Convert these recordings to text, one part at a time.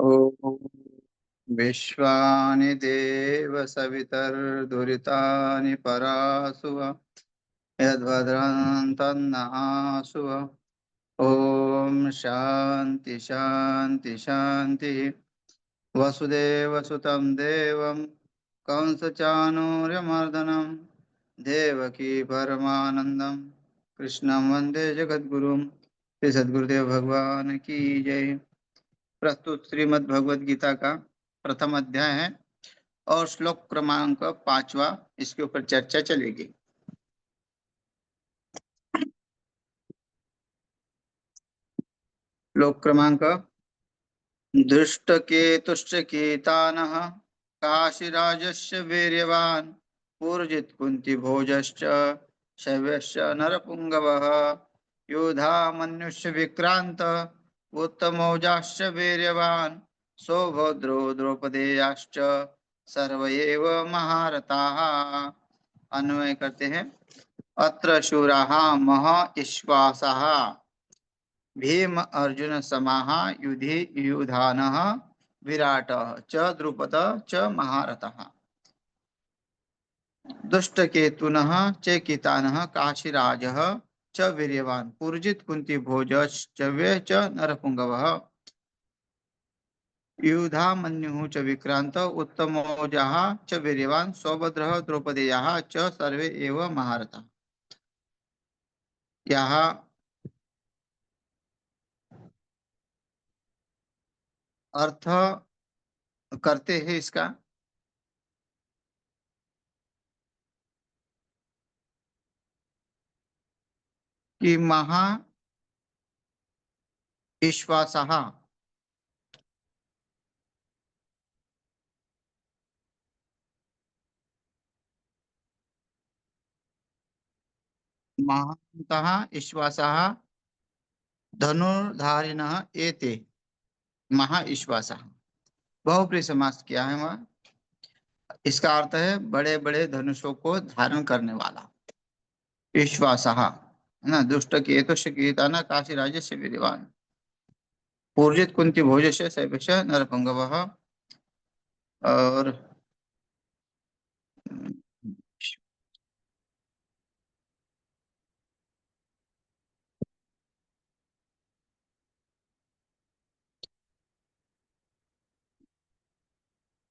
ॐ विश्वानि देव सवितर्दुरितानि परासुव यद्भद्रं तन्नःसुव। ॐ शान्ति शान्ति शान्तिः। वसुदेवसुतं देवं कंसचाणूर्यमर्दनं देवकी परमानन्दं कृष्णं वन्दे जगद्गुरुं। श्री सद्गुरुदेव भगवान की जय। प्रस्तुत श्रीमद् भगवद गीता का प्रथम अध्याय है और श्लोक क्रमांक 5वां इसके ऊपर चर्चा चलेगी। श्लोक क्रमांक दृष्टकेतुश्च केतानः काशीराजस्य वीर्यवान् पूर्जित कुन्तीभोजश्च शैव्यश्च नरपुङ्गवः योधामन्युश्च विक्रान्त उत्तमौजाश्च वीर्यवान् सौभद्रो द्रौपदेयाश्च सर्व एव महारथाः। अन्वय करते हैं। अत्र शूराः महाश्वासाः भीम अर्जुन समाः युधि युधानः विराटः च द्रुपदः च महारथः। दुष्टकेतुनः चेकितानः काशीराजः च वीर्यवान् पूर्जित कुन्तीभोजश्चव्य च नरपुङ्गवः युधामन्युः च विक्रान्त उत्तमौजाः च वीर्यवान् सौभद्रः द्रौपदेयाः च सर्वे एव महारथाः। यहाँ अर्थ करते हैं इसका कि महा ईश्वासः महान्तः ईश्वासः धनुर्धारिणः एते महा ईश्वासः। बहुप्रिय समास किया है वह। इसका अर्थ है बड़े बड़े धनुषों को धारण करने वाला ईश्वासः है ना। दुष्ट केतुष कीर्तन काशी राज्य से वीरवान पूर्जित कुंती भोजस्य शैवश नरपुंगवः। और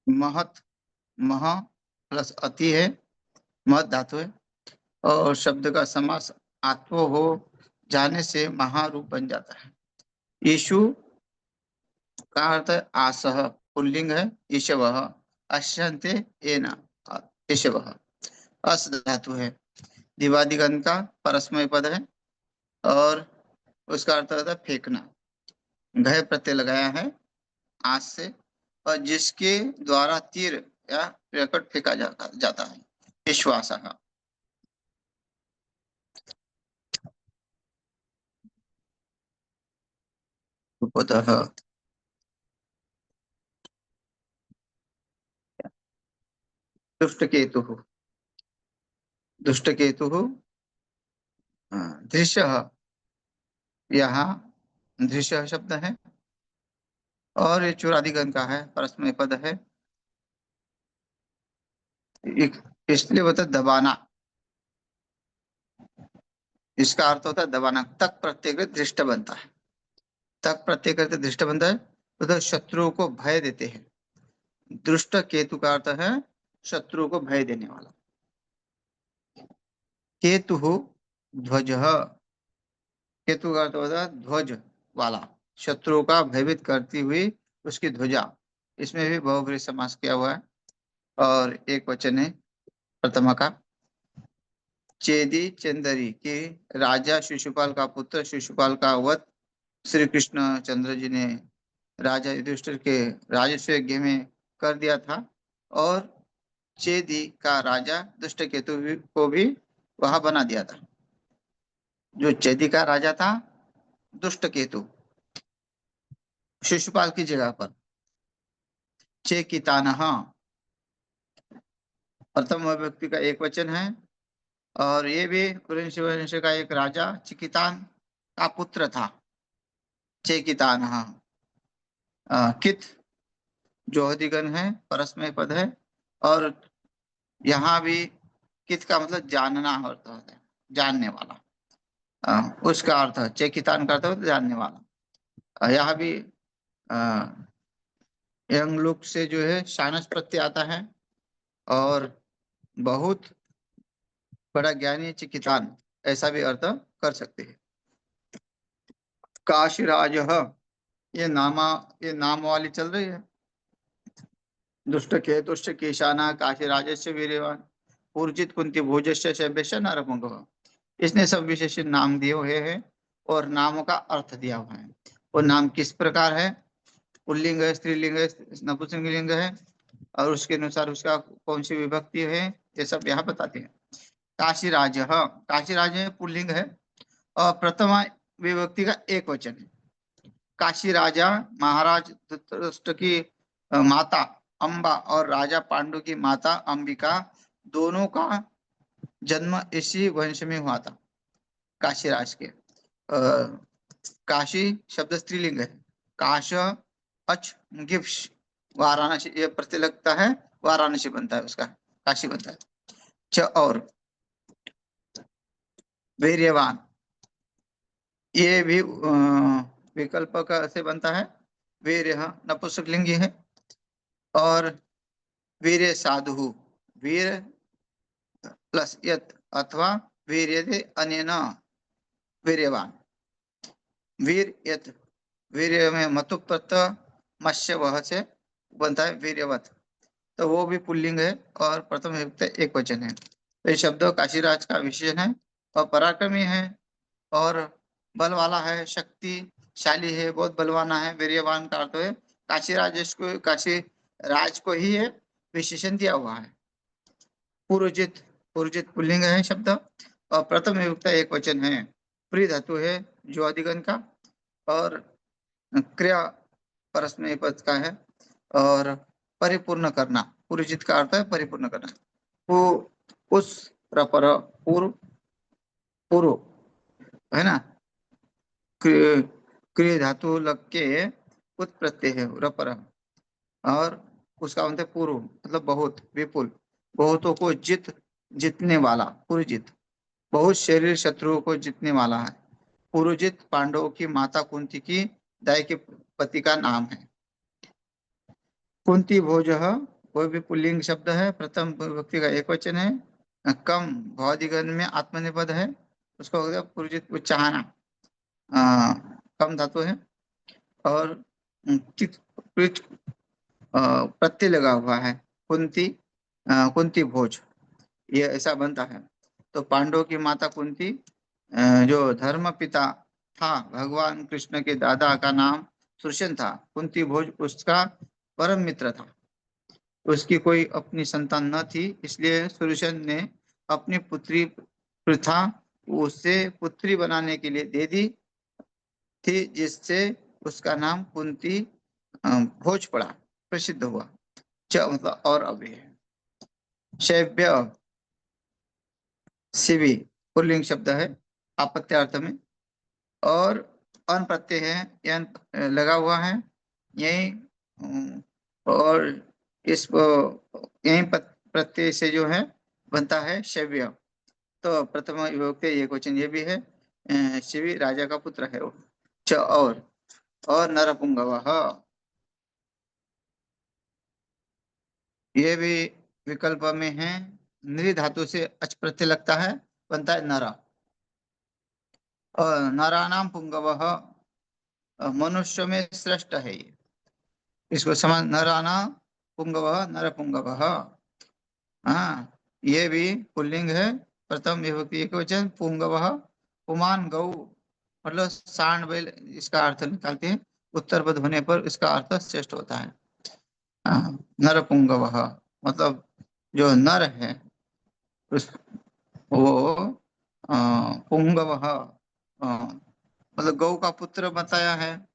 महत मह प्लस अति है, महत धातु है और शब्द का समास आत्व हो जाने से महारूप बन जाता है। ईशु का अर्थ है आसह, पुल्लिंग है ईशवः, अश्यन्ते एन ईशवः, अस धातु है, दिवादिगंत का परस्मय पद है और उसका अर्थ होता है फेंकना। घय प्रत्यय लगाया है आस से और जिसके द्वारा तीर या प्रकट फेंका जाता है विश्वास। दुष्ट केतु दुष्ट केतु दृश्य, यहाँ दृश्य शब्द है और ये चुरादिगण का है, परस्मय पद है। इसलिए बता दबाना, इसका अर्थ होता है दबाना। तक प्रत्यय दृष्ट बनता है, तक प्रत्यय करते दृष्ट बनता है तो शत्रुओं को भय देते हैं। दुष्ट केतु का अर्थ है शत्रु को भय देने वाला। केतु ध्वज, केतु का अर्थ होता है ध्वज वाला, शत्रुओं का भयभीत करती हुई उसकी ध्वजा। इसमें भी बहुब्रीहि समास किया हुआ है और एक वचन है प्रथमा का। चेदी चंदरी के राजा शिशुपाल का पुत्र शिशुपाल का वध श्री कृष्ण चंद्र जी ने राजा युधिष्ठिर के राजस्व यज्ञ में कर दिया था और चेदी का राजा दुष्ट केतु को भी वहां बना दिया था। जो चेदी का राजा था दुष्ट केतु शिशुपाल की जगह पर। चेकितानः प्रथम व्यक्ति का एक वचन है और ये भी कुरुवंश का एक राजा चिकितान का पुत्र था। चेकितानः कित जोहदिगन है, परस्मय पद है। और यहाँ भी कित का मतलब जानना होता है, जानने वाला। उसका अर्थ चेकितान का अर्थ होता है जानने वाला। यहाँ भी यंग लोग से जो है सानस प्रत्यय आता है। और बहुत बड़ा ज्ञानी चिकितान, ऐसा भी अर्थ कर सकते हैं। काशीराज, ये नामा, ये नाम वाली चल रही है। दुष्ट के तुष्ट केशाना काशीराजस्य वीर्यवान पूर्जित कुंती भोजस्य शैब्यस्य नरपुंगव। इसने सब विशेषण नाम दिए हुए हैं और नामों का अर्थ दिया हुआ है। वो नाम किस प्रकार है, पुल्लिंग है, स्त्रीलिंग है, नपुंसकलिंग है, और उसके अनुसार उसका कौन सी विभक्ति है, ये सब यहाँ बताते हैं। काशीराज, काशीराज है पुल्लिंग है और प्रथमा विभक्ति का एक वचन है। काशी राजा महाराज धृतराष्ट्र की माता अम्बा और राजा पांडु की माता अंबिका दोनों का जन्म इसी वंश में हुआ था, काशीराज के। काशी शब्द स्त्रीलिंग है। काश अच गिप्स वाराणसी, ये प्रत्यय लगता है, वाराणसी बनता है, उसका काशी बनता है। च और वीर्यवान, ये भी विकल्प का से बनता है। वीर नपुंसकलिंगी है। और वीर साधु, वीर प्लस यत अथवा वीर्यते अनेन वीर्यवान। वीर यत, वीर्य में मतु प्रत्यय मत्स्य वह से बनता है वीर्यवत, तो वो भी पुल्लिंग है और प्रथम विभक्ति एक वचन है। तो ये शब्द काशीराज का विशेषण है और पराक्रमी है और बल वाला है, शक्तिशाली है, बहुत बलवाना है। वीर्यवान का अर्थ है काशीराज, इसको काशी राज को ही है विशेषण दिया हुआ है। पुरोजित, पुरोजित पुल्लिंग है शब्द और प्रथम विभक्ति एक वचन है। प्री धातु है जो अधिगण का और क्रिया परस्मय पद का है। और परिपूर्ण करना, पुरोजित का अर्थ है परिपूर्ण करना। वो उस पर पूर्व, पूर्व है ना, क्रिय क्रिय धातु लग के उत प्रत्यय है रपर, और उसका मतलब पूर्व मतलब बहुत, विपुल, बहुतों को जीतने वाला, पुरजित, बहुत शरीर शत्रुओं को जीतने वाला है। पुरोजित पांडवों की माता कुंती की दाई के पति का नाम है। कुंती भोज, वह भी पुल्लिंग शब्द है, प्रथम विभक्ति का एक वचन है। कम भौदिगण में आत्मनिपद है, उसको पुरोजित चाहना, कम धातु है। और प्रत्यय लगा हुआ है, कुंती, कुंती भोज, ये ऐसा बनता है। तो पांडवों की माता कुंती, जो धर्म पिता था भगवान कृष्ण के दादा का नाम सुरशन था। कुंती भोज उसका परम मित्र था। उसकी कोई अपनी संतान न थी, इसलिए सुरशन ने अपनी पुत्री प्रथा उसे पुत्री बनाने के लिए दे दी थी, जिससे उसका नाम कुंती भोज पड़ा, प्रसिद्ध हुआ। च मतलब और अभी है। शैव्य, शिवी पुल्लिंग शब्द है आपत्यार्थ में। और अन प्रत्यय है, यन लगा हुआ है यही। और इस यही प्रत्यय से जो है बनता है शैव्य। तो प्रथम विभक्ति एक वचन ये भी है। शिवी राजा का पुत्र है वो। च और नरपुंगव, ये भी विकल्प में है। नृ धातु से अच प्रत्यय लगता है, बनता है नर। और नराणाम पुंगव, मनुष्य में श्रेष्ठ है ये, इसको समझ। नराना पुंगव, नर पुंगव, हाँ, ये भी पुल्लिंग है, प्रथम विभक्ति एक वचन। पुंगव पुमान गौ, मतलब सांड बैल, इसका अर्थ निकालते हैं। उत्तर पद होने पर इसका अर्थ श्रेष्ठ होता है। नर पुंगव मतलब जो नर है उस, वो पुंगव मतलब गौ का पुत्र बताया है,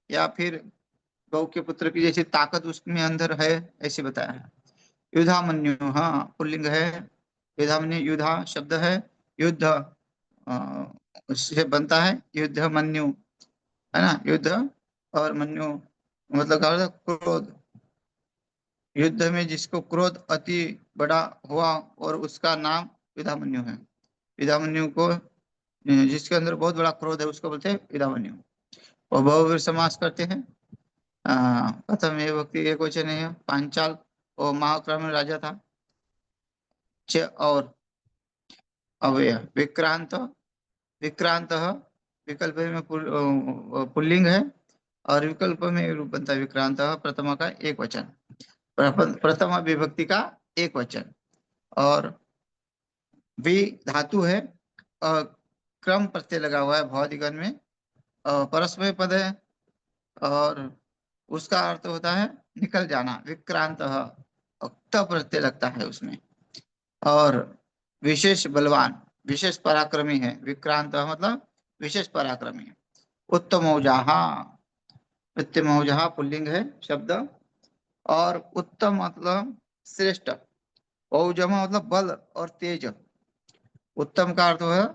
या फिर गौ के पुत्र की जैसी ताकत उसमें अंदर है, ऐसे बताया है। युधामन्यु, हाँ पुल्लिंग है। युधामन्यु, युधा शब्द है, युद्ध उससे बनता है युद्ध मन्यु, है ना, युद्ध और मन्यु मतलब क्या होता है, क्रोध। युद्ध में जिसको क्रोध अति बड़ा हुआ और उसका नाम युधामन्यु है। युधामन्यु को जिसके अंदर बहुत बड़ा क्रोध है उसको बोलते हैं युधामन्यु। और बहुवीर समास करते हैं। प्रथम ये व्यक्ति एक वचन है। पांचाल और महाक्रम राजा था। च और अव्यय विक्रांत। विक्रांत विकल्प में पुल्लिंग है और विकल्प में रूप बनता है विक्रांत प्रथम का एक वचन। प्रथम विभक्ति का एक वचन। और वि धातु है और क्रम प्रत्यय लगा हुआ है भौतिकन में। परस्मय पद है और उसका अर्थ होता है निकल जाना। विक्रांत त प्रत्यय लगता है उसमें। और विशेष बलवान विशेष पराक्रमी है। विक्रांत मतलब विशेष पराक्रमी है। उत्तमौजाहा उत्तमौजाहा पुल्लिंग है शब्द। और उत्तम मतलब श्रेष्ठ। औजम मतलब बल और तेज। उत्तम का अर्थ है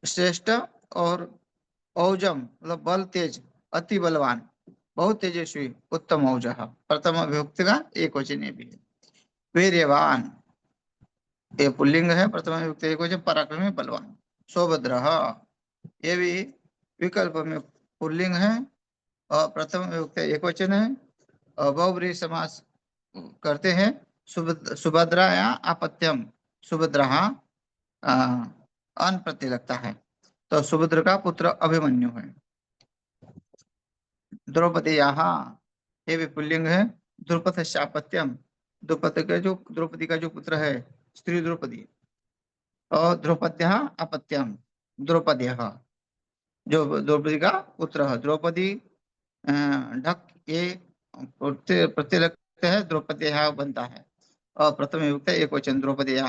श्रेष्ठ और औजम मतलब बल तेज अति बलवान बहुत तेजस्वी उत्तम औजह प्रथम विभक्ति का एक वचन भी है। वीर्यवान ये पुल्लिंग है प्रथम विभक्ति एक वचन पराक्रमी बलवान। सौभद्र ये भी विकल्प में पुल्लिंग है और प्रथम विभक्ति एक वचन है और बहुब्रीहि समास करते हैं। सुभद्रा या अपत्यम सुभद्रा अन प्रत्यय लगता है तो सुभद्र का पुत्र अभिमन्यु है। द्रौपदी यहाँ ये भी पुल्लिंग है। द्रुपद शापत्यम द्रौपदी का जो पुत्र है स्त्री द्रौपदी। और द्रौपद्य अपत्यम द्रौपद्य जो द्रौपदी का पुत्र है। द्रौपदी ढक ये प्रत्यय लगते है द्रौपदी बनता है और प्रथम विभक्ति एक वचन द्रौपदी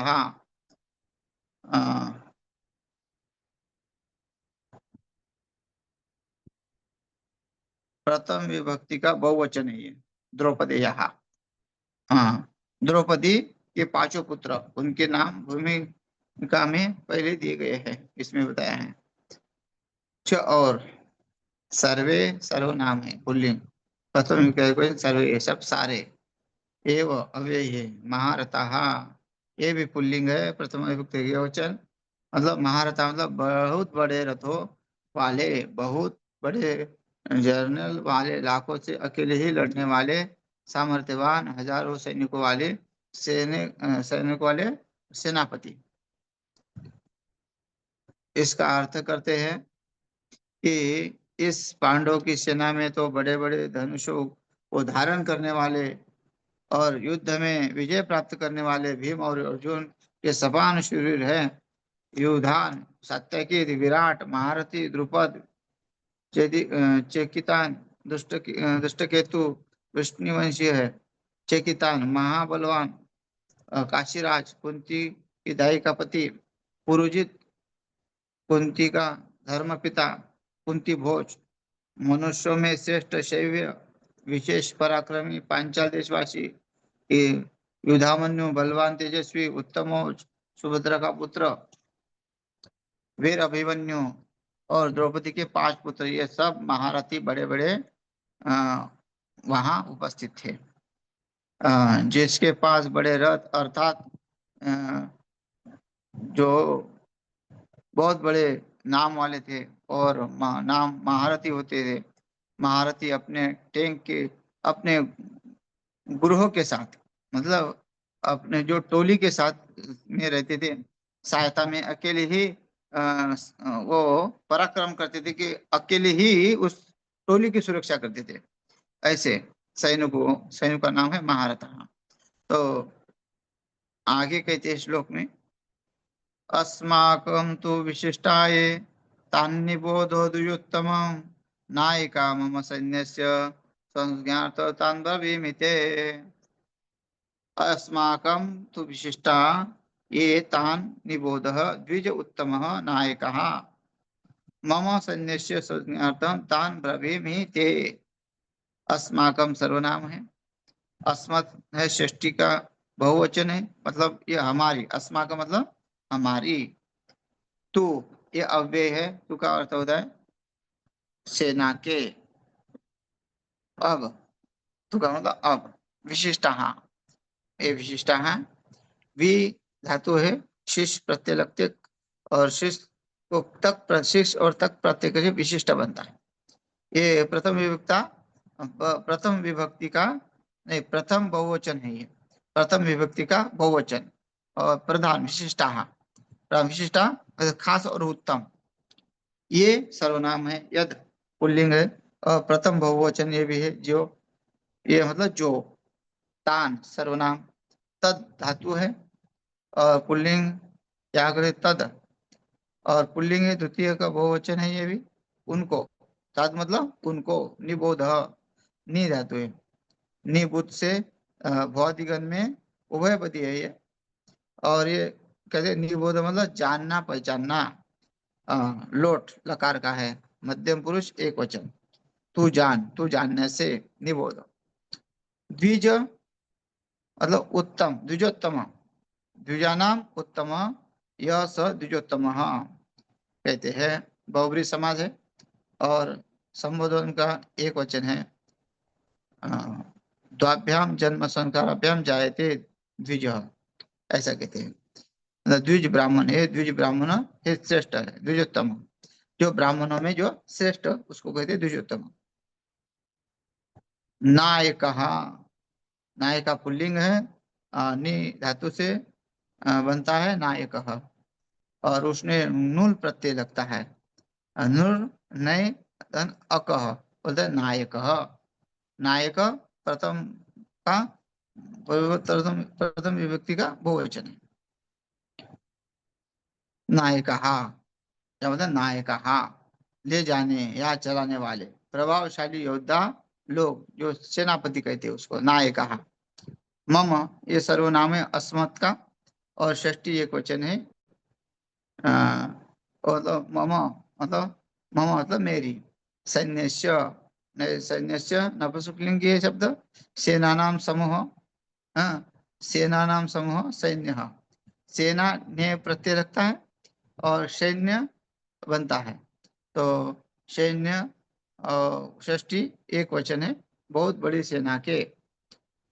प्रथम विभक्ति का बहुवचन है ये द्रौपदी। हाँ द्रौपदी के पांचों पुत्र उनके नाम भूमिका में पहले दिए गए हैं इसमें बताया है। और सर्वे सर्वनाम है पुल्लिंग प्रथम सर्वे ये सब सारे। एव अव्यय है महारथा ये भी पुल्लिंग है प्रथम विभक्ति वचन। मतलब महारथा मतलब बहुत बड़े रथों वाले बहुत बड़े जर्नल वाले लाखों से अकेले ही लड़ने वाले सामर्थ्यवान हजारों सैनिकों वाले सैनिकों वाले सेनापति। इसका अर्थ करते हैं कि इस पांडवों की सेना में तो बड़े बड़े धनुषों को धारण करने वाले और युद्ध में विजय प्राप्त करने वाले भीम और अर्जुन के समान शूर हैं। युधान सत्यकीत विराट महारथी द्रुपद चेकितान दुष्टकेतु विष्णुवंशी है। चेकितान महाबलवान काशीराज कुंती की दाई का पति पुरोजित कुंती का धर्मपिता कुंती भोज मनुष्यों में श्रेष्ठ शैव्य विशेष पराक्रमी पांचाल देशवासी युधामन्यु बलवान तेजस्वी उत्तमौज सुभद्रा का पुत्र वीर अभिमन्यु और द्रौपदी के 5 पुत्र ये सब महारथी बड़े बड़े वहां उपस्थित थे। जिसके पास बड़े रथ अर्थात जो बहुत बड़े नाम वाले थे और नाम महारथी होते थे। महारथी अपने टैंक के अपने गुरुओं के साथ मतलब अपने जो टोली के साथ में रहते थे सहायता में अकेले ही वो पराक्रम करते थे कि अकेले ही उस टोली की सुरक्षा करते थे। ऐसे सैनिकों का नाम है महारथा। तो आगे कहते हैं श्लोक में अस्माकं तु विशिष्टाये तान्निबोधोदुयुत्तमं नायिका मम सैन्यस्य संज्ञात तान् ब्रवीमि ते। अस्माकं तु विशिष्टा ये तान् निबोधः द्विज उत्तमः नायकः मम सैन्यस्य संज्ञार्थं तान् ब्रवीमि ते। अस्माकं सर्वनाम है। अस्मत् है षष्ठी का बहुवचन है मतलब ये हमारी। अस्मा का मतलब हमारी। तू ये अव्यय है। तू का अर्थ होता है सेना के। अब तू का मतलब अब विशिष्टा, ये विशिष्टा है। वि धातु है, शिष्ट प्रत्यय लगते और शिष्ट को तक, शिष्ट और तक प्रत्यय के विशिष्ट बनता है। ये प्रथम विभक्ता, प्रथम विभक्ति का नहीं, प्रथम बहुवचन है ये, प्रथम विभक्ति का बहुवचन। और प्रधान विशिष्टा, विशिष्टा खास और उत्तम, ये सर्वनाम है। यद पुल्लिंग है और प्रथम बहुवचन ये भी है, जो, ये मतलब जो। तान सर्वनाम, तद धातु है और पुल्लिंग क्या करे तद, और पुल्लिंग है, द्वितीय का बहुवचन है ये भी, उनको। तद मतलब उनको, निबोध, नी धातु है, निबुद्ध से भौतिकन में उभयपदी है ये। और ये कहते निबोध मतलब जानना पहचानना, लोट लकार का है, मध्यम पुरुष एक वचन, तू जान, तू जानने से, निबोध। द्विज मतलब उत्तम, द्विजोत्तम, द्विजानाम उत्तम, यह स द्विजोत्तम कहते हैं। बहुब्रीहि समाज है और संबोधन का एक वचन है। अ, द्वाभ्याम जन्म संस्काराभ्याम जायते द्विज, ऐसा कहते हैं। मतलब द्विज ब्राह्मण है, द्विज ब्राह्मण है श्रेष्ठ है, द्विजोत्तम, जो ब्राह्मणों में जो श्रेष्ठ उसको कहते हैं द्विजोत्तम। नायक, नायका पुल्लिंग है, नि धातु से बनता है नायक, और उसने नूल प्रत्यय लगता है, नूर नय अकह, बोलते हैं नायक, नायक प्रथम का, प्रथम प्रथम विभक्ति का बहुवचन है। नायका, क्या मतलब नायका, ले जाने या चलाने वाले, प्रभावशाली योद्धा लोग, जो सेनापति कहते हैं उसको नायका। मम, ये सर्वनाम है अस्मत् का, और षष्ठी एक वचन है। अ, मतलब मम मतलब, मम मतलब मेरी, सैन्यस्य, सैन्यस्य नपुंसकलिंगी है शब्द, सेनानाम समूह, हाँ, सेनानाम समूह सैन्य, सेना ने प्रत्यय रखता है और सैन्य बनता है, तो सैन्य और षष्ठी एक वचन है, बहुत बड़ी सेना के,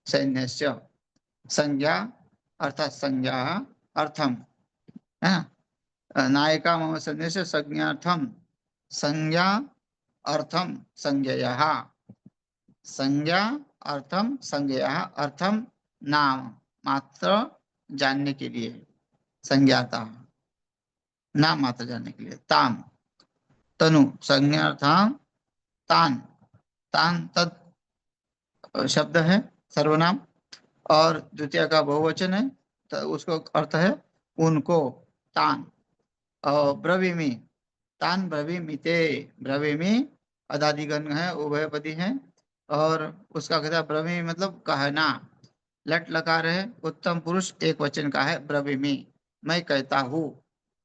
सैन्यस्य। संज्ञा अर्थात संज्ञा, अर्थम है ना, नायिका मम सन्देश संज्ञार्थम, संज्ञा अर्थम संज्ञया, संज्ञा अर्थम संज्ञया, अर्थम नाम मात्र जानने के लिए, संज्ञाता नाम मात्र जानने के लिए। ताम तनु संज्ञार्थम, तान, तान तद शब्द है सर्वनाम, और द्वितीय का बहुवचन है, तो उसको अर्थ है उनको, तान। और ब्रवीमि, तान ब्रवीमिते, ब्रवीमि अदादिगण है, उभयपदी है, और उसका कहता है ब्रवीमि मतलब कहना, लट लकार है, उत्तम पुरुष एक वचन का है, ब्रवीमि मैं कहता हूँ,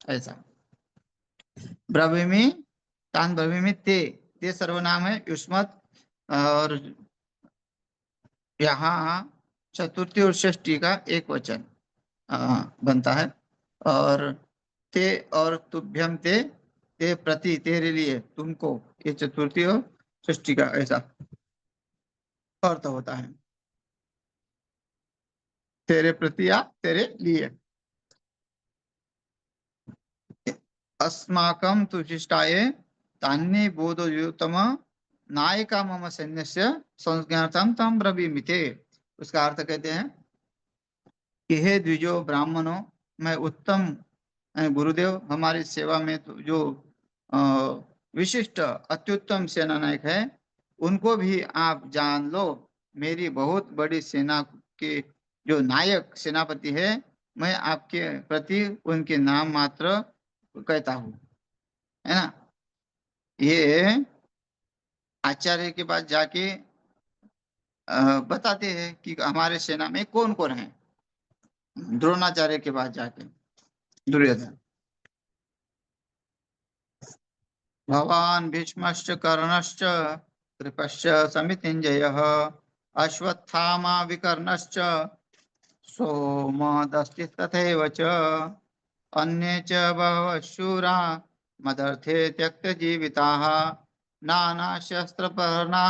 ऐसा। ब्रवीमि, तान ब्रवीमि ते सर्वनाम है युष्मत, और यहाँ चतुर्थी और षष्ठी का एक वचन बनता है, और ते और तुभ्यम ते प्रति, तेरे लिए, तुमको, ये चतुर्थी और षष्ठी का ऐसा अर्थ होता है, तेरे प्रति या तेरे लिए। अस्माकं तु शिष्टाये तान्ये बोधोयुतम नायिका मम सैन्यस्य संज्ञार्थम तम ब्रवीमिते। उसका अर्थ कहते हैं कि हे द्विजो ब्राह्मणों, मैं उत्तम गुरुदेव, हमारी सेवा में तो जो अ, विशिष्ट अत्युत्तम सेना नायक है, उनको भी आप जान लो, मेरी बहुत बड़ी सेना के जो नायक सेनापति है, मैं आपके प्रति उनके नाम मात्र कहता हूँ, है ना। ये आचार्य के पास जाके बताते हैं कि हमारे सेना में कौन कौन है, द्रोणाचार्य के पास जाके, दुर्योधन। भवान् भीष्मश्च कर्णश्च कृपश्च समितिञ्जयः अश्वत्थामा विकर्णश्च सोमदस्ति तथैव च अन्ये च बहवः शूरा मदर्थे त्यक्तजीविताः नानाशस्त्रपहरणा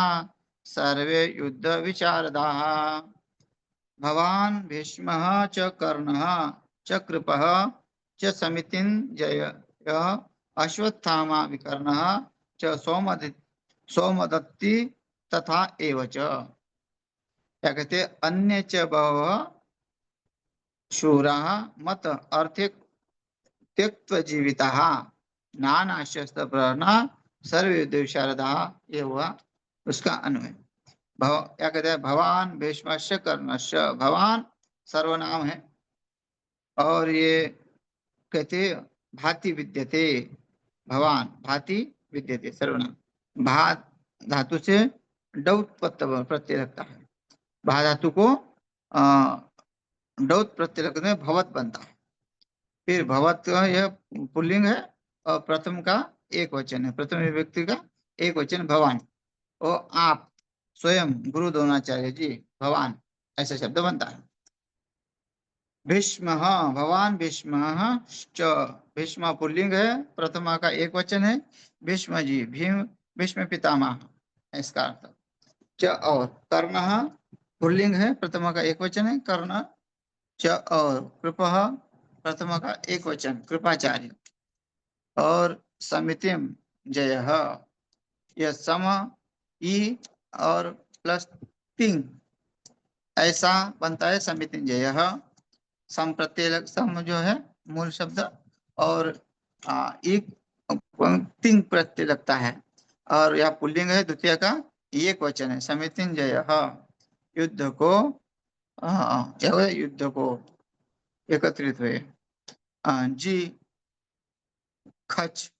सर्वे युद्धविशारदाः। भवान भीष्मः च कर्णः च कृपः च समितिञ्जयः अश्वत्थामा विकर्णः च सोमदत्ति तथा एव च। क्या कहते हैं? अन्य च बहवः शूराः मत अर्थे त्यक्त्वा जीविताः नानाशस्त्र प्रहरणा सर्वे विशारदाः। ये हुआ उसका अन्वय। भव क्या कहते हैं? भवान भीष्मस्य कर्णस्य। भवान सर्वनाम है और ये कहते भाति विद्यते। भवान भाति विद्यते सर्वनाम। भात धातु से डौत प्रत्यय लगता है। भा धातु को डौत प्रत्यय लगने में भवत बनता है। फिर भवत का यह पुल्लिंग है और प्रथम का एक वचन है। प्रथम विभक्ति का एक वचन भवान। और आप स्वयं गुरु द्रोणाचार्य जी भवान ऐसा शब्द बनता है। भीष्म भवान भीष्म च। भीष्म पुल्लिंग है, प्रथमा का एक वचन है। भीष्म जी भीम भीष्म पितामह इसका अर्थ। च और कर्ण पुल्लिंग है, प्रथमा का एक वचन है कर्ण। च और कृप प्रथमा का एक वचन कृपाचार्य। और समितिम जय यह सम ई और प्लस तिंग ऐसा बनता है समितिम जय। सम प्रत्यय सम जो है मूल शब्द और एक तिंग प्रत्यय लगता है और यह पुल्लिंग है, द्वितीय का एक वचन है समितिंजय। युद्ध को युद्ध को एकत्रित हुए। जी खच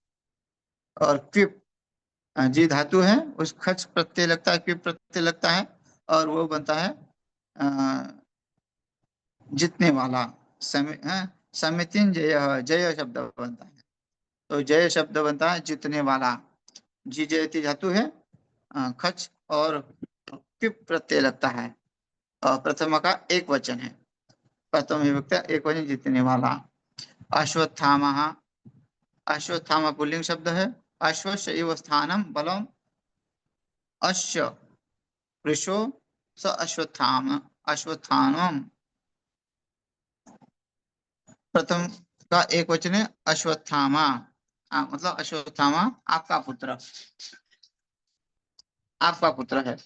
और क्विप जी धातु है, उस खच प्रत्यय लगता है, क्विप प्रत्यय लगता है और वो बनता है जीतने वाला। समितिन जय जय शब्द बनता है। तो जय शब्द बनता है जीतने वाला। जी जयति धातु है खच और क्विप प्रत्यय लगता है और प्रथम का एक वचन है। प्रथम विभक्ति एक वचन जीतने वाला। अश्वत्थामा अश्वत्थामा पुल्लिंग शब्द है। अश्वस्य इव स्थानम बलम अश्व वृषो स अश्वत्थाम अश्वत्थानम। प्रथम का एक वचन है अश्वत्थामा मतलब अश्वत्थामा आपका पुत्र है।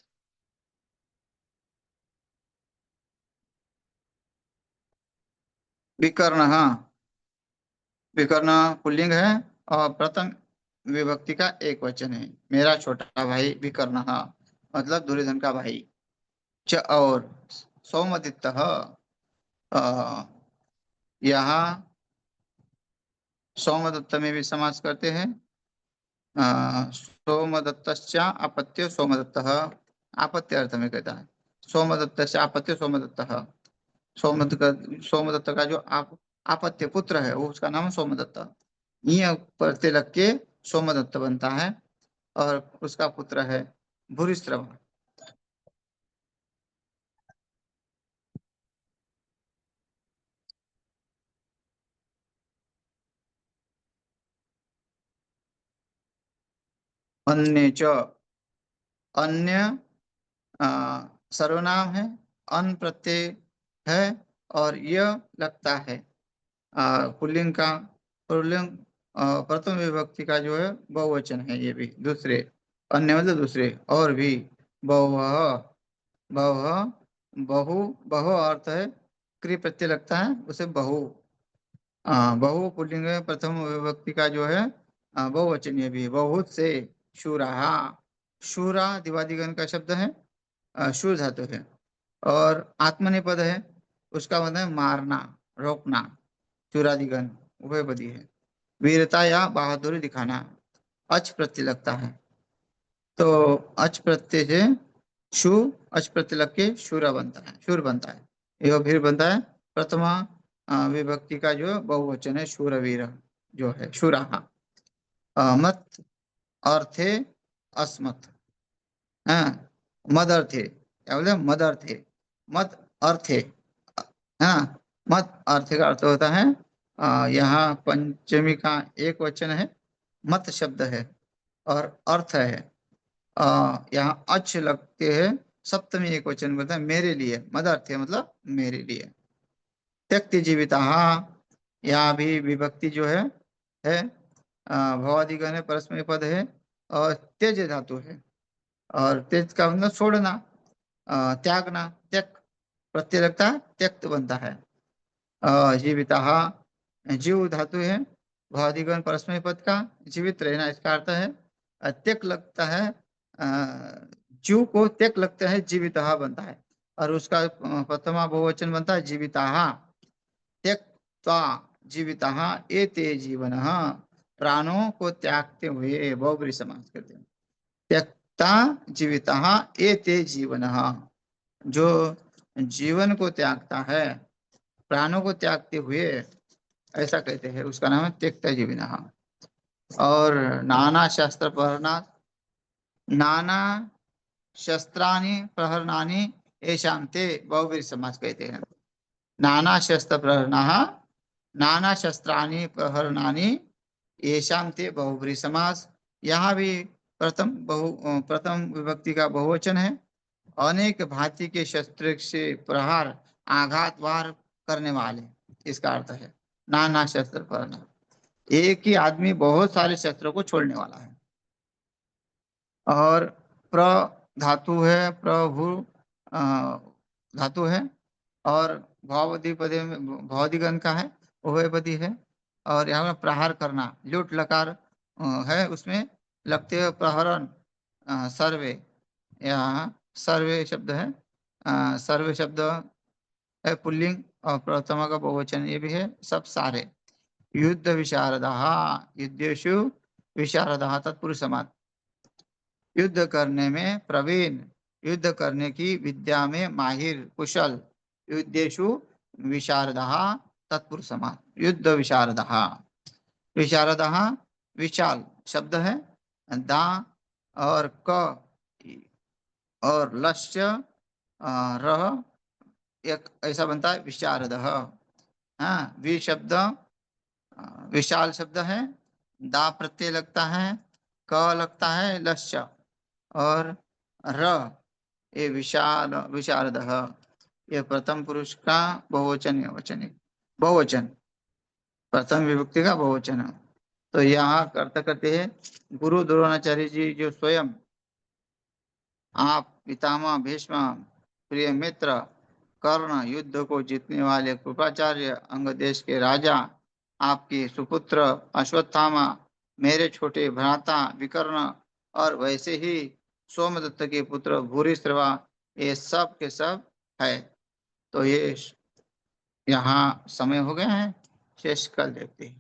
विकर्ण विकर्ण पुल्लिंग है और प्रथम विभक्ति का एक वचन है। मेरा छोटा भाई विकर्ण मतलब दुर्योधन का भाई। च और सौमदित्त यहाँ सोमदत्त में भी समास करते हैं। सोमदत्तश्च आपत्य सोमदत्तः आपत्य अर्थ में कहता है। सोमदत्तश्च आपत्य सोमदत्तः सोमदत्त का जो आपत्य पुत्र है वो उसका नाम सोमदत्त। ये प्रत्यय लग के सोमदत्त बनता है और उसका पुत्र है भूरिश्रव। अन्य च अन्य अ, सर्वनाम है। अन प्रत्यय है और यह लगता है पुल्लिंग का पुल्लिंग प्रथम विभक्ति का जो है बहुवचन है। ये भी दूसरे अन्य मतलब दूसरे और भी बहु बहु बहु बहु अर्थ है क्रिय प्रत्यय लगता है उसे बहु। बहु पुल्लिंग में प्रथम विभक्ति का जो है बहुवचन ये भी बहुत से शूरा। शूरा दिवादिगण का शब्द है शूर धातु है और आत्मनेपद है। उसका मतलब है मारना रोकना। चूरादिगण उभयपदी है। वीरता या बहादुरी दिखाना अच प्रत्यय लगता है। तो अच प्रत्यय से शु अच प्रत्यय लग के शूरा बनता है शूर बनता है। यह फिर बनता है प्रथमा विभक्ति का जो बहुवचन है शूरवीर जो है शूराहा। मत अर्थे अस्मत् मद अर्थे क्या बोले मद अर्थे मत अर्थे मत अर्थ का अर्थ होता है यहाँ पंचमी का एक वचन है मत शब्द है और अर्थ है यहाँ अच्छ लगते हैं सप्तमी एक वचन बोलता है मेरे लिए, मदर्थ मतलब मेरे लिए। त्यक्ति जीविता, यहाँ भी विभक्ति जो है भवादिगण है, परस्मय पद है और त्यज धातु है। और त्यज का मतलब छोड़ना, त्यागना, त्यक प्रत्यय लगता है, त्यक्त बनता है। जीविता जीव धातु है, भवादिगण परस्मय पद का, जीवित रहना इसका अर्थ है। त्यक लगता है, जीव को त्यक लगता है, जीविता बनता है। और उसका प्रथमा बहुवचन बनता है जीविता, त्यक्त्वा जीवितः एते जीवनः, प्राणों को त्यागते हुए बहुब्रीहि समास करते हैं। त्यक्ता जीवितः एते जीवनः, जो जीवन को त्यागता है, प्राणों को त्यागते हुए, ऐसा कहते हैं, उसका नाम है त्यक्ता जीविनः। और नाना शस्त्र प्रहरणाः, नाना शस्त्राणि प्रहरणानि येषां ते बहुब्रीहि समास कहते हैं। नाना शस्त्र प्रहरणाः, नाना शस्त्राणि प्रहरणानि येषां ते बहुब्रीहि समास। यहाँ भी प्रथम विभक्ति का बहुवचन है। अनेक भांति के शस्त्र से प्रहार, आघात वार करने वाले, इसका अर्थ है नाना शस्त्र प्रहरणाः। एक ही आदमी बहुत सारे शस्त्रों को छोड़ने वाला है। और प्र धातु है, प्रभु धातु है, और भावधिपदे में भौदिगण का है, उभयपदी है। और यहाँ में प्रहार करना, लुट लकार है, उसमें लगते हुए प्रहरण, सर्वे, यहाँ सर्वे शब्द है, सर्वे शब्द है पुल्लिंग, और प्रथमा का बहुवचन ये भी है, सब सारे। युद्ध विशारदः, युद्धेषु विशारदः तत्पुरुष समास, युद्ध करने में प्रवीण, युद्ध करने की विद्या में माहिर, कुशल। युद्धेषु विशारदः तत्पुरुष समास, युद्ध विशारदः। विशारदः विशाल शब्द है, दा और क और लस्य रह, एक ऐसा बनता है विशारदः। हाँ, वि शब्द विशाल शब्द है, दा प्रत्यय लगता है, क लगता है, लस्य, और र ये विशाल विशारदः, ये प्रथम पुरुष का बहुवचन वचन, बहुवचन, प्रथम विभक्ति का बहुवचन है। तो यहाँ अर्थ करते हैं, गुरु द्रोणाचार्य जी जो स्वयं आप पितामह भीष्म, प्रिय मित्र, कर्ण, युद्ध को जीतने वाले कृपाचार्य, अंग देश के राजा, आपके सुपुत्र अश्वत्थामा, मेरे छोटे भ्राता विकर्ण, और वैसे ही सोमदत्त के पुत्र भूरिश्रवा, ये सब के सब है। तो ये यहाँ समय हो गया है, शेष कल देखते हैं।